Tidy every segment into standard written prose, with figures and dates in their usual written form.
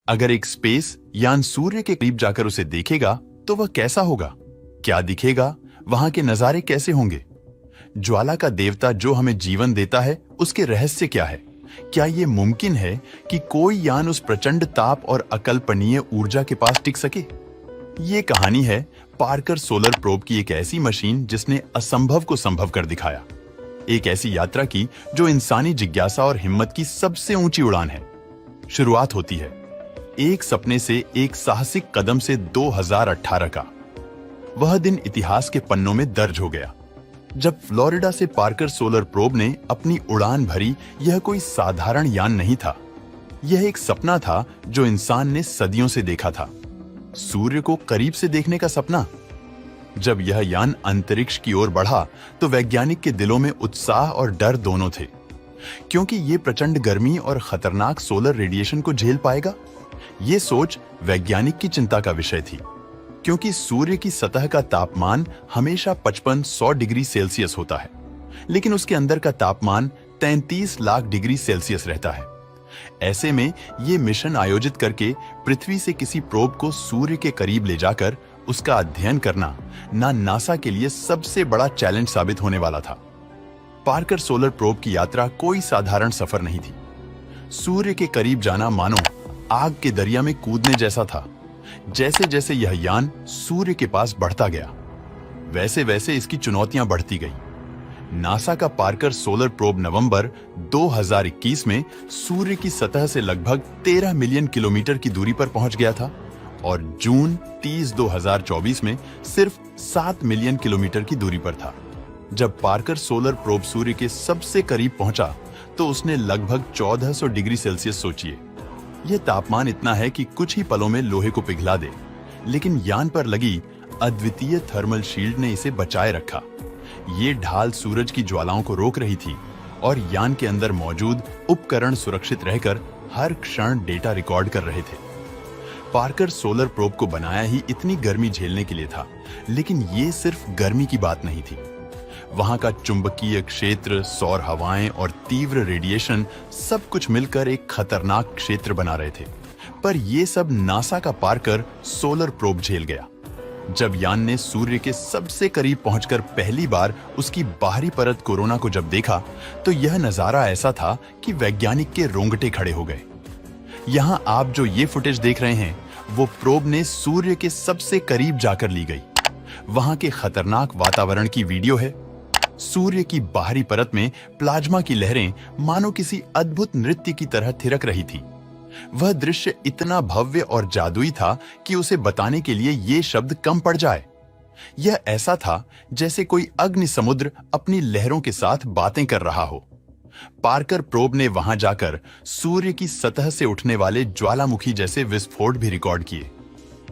अगर एक स्पेस यान सूर्य के करीब जाकर उसे देखेगा तो वह कैसा होगा, क्या दिखेगा, वहां के नजारे कैसे होंगे? ज्वाला का देवता जो हमें जीवन देता है, उसके रहस्य क्या है? क्या यह मुमकिन है कि कोई यान उस प्रचंड ताप और अकल्पनीय ऊर्जा के पास टिक सके? ये कहानी है पार्कर सोलर प्रोब की एक ऐसी मशीन जिसने असंभव को संभव कर दिखाया। एक ऐसी यात्रा की जो इंसानी जिज्ञासा और हिम्मत की सबसे ऊंची उड़ान है। शुरुआत होती है एक सपने से, एक साहसिक कदम से 2018 का। वह दिन इतिहास के पन्नों में दर्ज हो गया जब फ्लोरिडा से पार्कर सोलर प्रोब ने अपनी उड़ान भरी। यह कोई साधारण यान नहीं था, यह एक सपना था जो इंसान ने सदियों से देखा था। सूर्य को करीब से देखने का सपना। जब यह यान अंतरिक्ष की ओर बढ़ा तो वैज्ञानिक के दिलों में उत्साह और डर दोनों थे, क्योंकि यह प्रचंड गर्मी और खतरनाक सोलर रेडिएशन को झेल पाएगा। यह सोच वैज्ञानिक की चिंता का विषय थी, क्योंकि सूर्य की सतह का तापमान हमेशा 5500 डिग्री सेल्सियस होता है, लेकिन उसके अंदर का तापमान 33 लाख डिग्री सेल्सियस रहता है। ऐसे में यह मिशन आयोजित करके पृथ्वी से किसी प्रोब को सूर्य के करीब ले जाकर उसका अध्ययन करना नासा के लिए सबसे बड़ा चैलेंज साबित होने वाला था। पार्कर सोलर प्रोब की यात्रा कोई साधारण सफर नहीं थी। सूर्य के करीब जाना मानो आग के दरिया में कूदने जैसा था। जैसे जैसे यह यान सूर्य के पास बढ़ता गया, वैसे वैसे इसकी चुनौतियां बढ़ती गई। नासा का पार्कर सोलर प्रोब नवंबर 2021 में सूर्य की सतह से लगभग 13 मिलियन किलोमीटर की दूरी पर पहुंच गया था और जून 30, 2024 में सिर्फ 7 मिलियन किलोमीटर की दूरी पर था। जब पार्कर सोलर प्रोब सूर्य के सबसे करीब पहुंचा तो उसने लगभग 1400 डिग्री सेल्सियस सोचिए। यह तापमान इतना है कि कुछ ही पलों में लोहे को पिघला दे, लेकिन यान पर लगी अद्वितीय थर्मल शील्ड ने इसे बचाए रखा। ये ढाल सूरज की ज्वालाओं को रोक रही थी और यान के अंदर मौजूद उपकरण सुरक्षित रहकर हर क्षण डेटा रिकॉर्ड कर रहे थे। पार्कर सोलर प्रोब को बनाया ही इतनी गर्मी झेलने के लिए था, लेकिन ये सिर्फ गर्मी की बात नहीं थी। वहां का चुंबकीय क्षेत्र, सौर हवाएं और तीव्र रेडिएशन सब कुछ मिलकर एक खतरनाक क्षेत्र बना रहे थे। पर यह सब नासा का पार्कर सोलर प्रोब झेल गया। जब यान ने सूर्य के सबसे करीब पहुंचकर पहली बार उसकी बाहरी परत कोरोना को जब देखा तो यह नजारा ऐसा था कि वैज्ञानिक के रोंगटे खड़े हो गए। यहां आप जो ये फुटेज देख रहे हैं वो प्रोब ने सूर्य के सबसे करीब जाकर ली गई। वहां के खतरनाक वातावरण की वीडियो है। सूर्य की बाहरी परत में प्लाज्मा की लहरें मानो किसी अद्भुत नृत्य की तरह थिरक रही थी। वह दृश्य इतना भव्य और जादुई था कि उसे बताने के लिए ये शब्द कम पड़ जाए। यह ऐसा था जैसे कोई अग्नि समुद्र अपनी लहरों के साथ बातें कर रहा हो। पार्कर प्रोब ने वहां जाकर सूर्य की सतह से उठने वाले ज्वालामुखी जैसे विस्फोट भी रिकॉर्ड किए,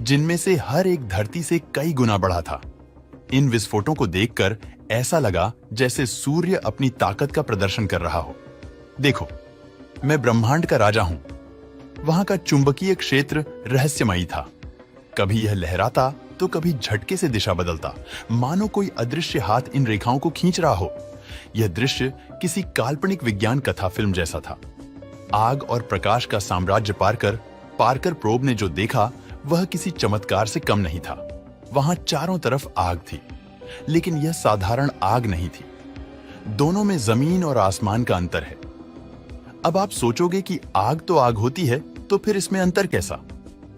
जिनमें से हर एक धरती से कई गुना बड़ा था। इन विस्फोटों को देखकर ऐसा लगा जैसे सूर्य अपनी ताकत का प्रदर्शन कर रहा हो। देखो, मैं ब्रह्मांड का राजा हूं। वहां का चुंबकीय क्षेत्र रहस्यमयी था। कभी यह लहराता तो कभी झटके से दिशा बदलता, मानो कोई अदृश्य हाथ इन रेखाओं को खींच रहा हो। यह दृश्य किसी काल्पनिक विज्ञान कथा फिल्म जैसा था। आग और प्रकाश का साम्राज्य पार्कर प्रोब ने जो देखा वह किसी चमत्कार से कम नहीं था। वहां चारों तरफ आग थी, लेकिन यह साधारण आग नहीं थी। दोनों में जमीन और आसमान का अंतर है। अब आप सोचोगे कि आग तो आग होती है, तो फिर इसमें अंतर कैसा?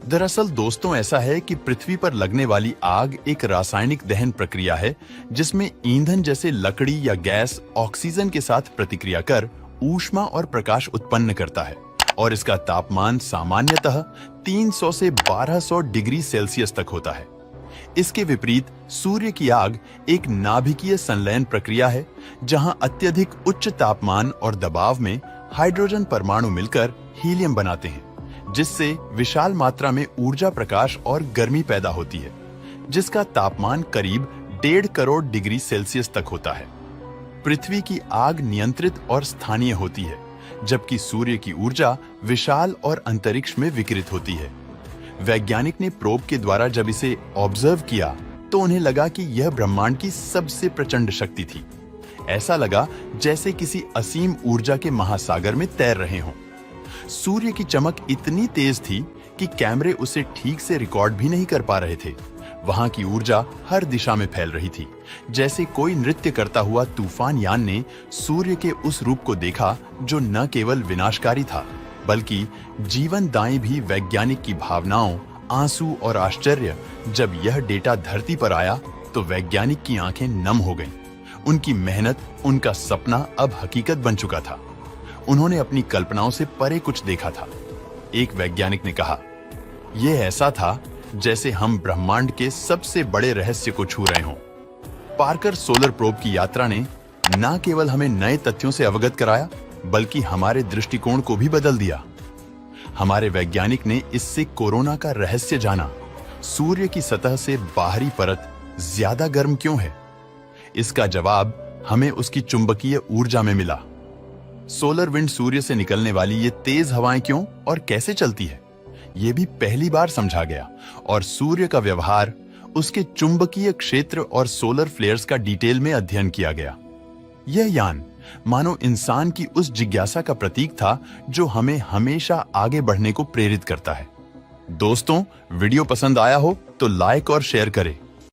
दरअसल दोस्तों, ऐसा है कि पृथ्वी पर लगने वाली आग एक रासायनिक दहन प्रक्रिया है जिसमें ईंधन जैसे लकड़ी या गैस ऑक्सीजन के साथ प्रतिक्रिया कर ऊष्मा और प्रकाश उत्पन्न करता है, और इसका तापमान सामान्यतः 300 से 1200 डिग्री सेल्सियस तक होता है। इसके विपरीत सूर्य की आग एक नाभिकीय संलयन प्रक्रिया है, जहां अत्यधिक उच्च तापमान और दबाव में हाइड्रोजन परमाणु मिलकर हीलियम बनाते हैं, जिससे विशाल मात्रा में ऊर्जा, प्रकाश और गर्मी पैदा होती है, जिसका तापमान करीब 1.5 करोड़ डिग्री सेल्सियस तक होता है। पृथ्वी की आग नियंत्रित और स्थानीय होती है, जबकि सूर्य की ऊर्जा विशाल और अंतरिक्ष में विकिरित होती है। वैज्ञानिक ने प्रोब के द्वारा जब इसे ऑब्जर्व किया तो उन्हें लगा कि यह ब्रह्मांड की सबसे प्रचंड शक्ति थी। ऐसा लगा जैसे किसी असीम ऊर्जा के महासागर में तैर रहे हों। सूर्य की चमक इतनी तेज थी कि कैमरे उसे ठीक से रिकॉर्ड भी नहीं कर पा रहे थे। वहां की ऊर्जा हर दिशा में फैल रही थी, जैसे कोई नृत्य करता हुआ तूफान यान ने सूर्य के उस रूप को देखा जो न केवल विनाशकारी था, बल्कि जीवनदायी भी। वैज्ञानिक की भावनाओं, आंसू और आश्चर्य, जब यह डेटा धरती पर आया तो वैज्ञानिक की आंखें नम हो गईं। उनकी मेहनत, उनका सपना अब हकीकत बन चुका था। उन्होंने अपनी कल्पनाओं से परे कुछ देखा था। एक वैज्ञानिक ने कहा, यह ऐसा था जैसे हम ब्रह्मांड के सबसे बड़े रहस्य को छू रहे हों। पार्कर सोलर प्रोब की यात्रा ने न केवल हमें नए तथ्यों से अवगत कराया, बल्कि हमारे दृष्टिकोण को भी बदल दिया। हमारे वैज्ञानिक ने इससे कोरोना का रहस्य जाना। सूर्य की सतह से बाहरी परत ज्यादा गर्म क्यों है? इसका जवाब हमें उसकी चुंबकीय ऊर्जा में मिला। सोलर विंड सूर्य से निकलने वाली ये तेज हवाएं क्यों और कैसे चलती है, ये भी पहली बार समझा गया। और सूर्य का व्यवहार, उसके चुंबकीय क्षेत्र और सोलर फ्लेयर्स का डिटेल में अध्ययन किया गया। यह यान मानो इंसान की उस जिज्ञासा का प्रतीक था जो हमें हमेशा आगे बढ़ने को प्रेरित करता है। दोस्तों, वीडियो पसंद आया हो तो लाइक और शेयर करें।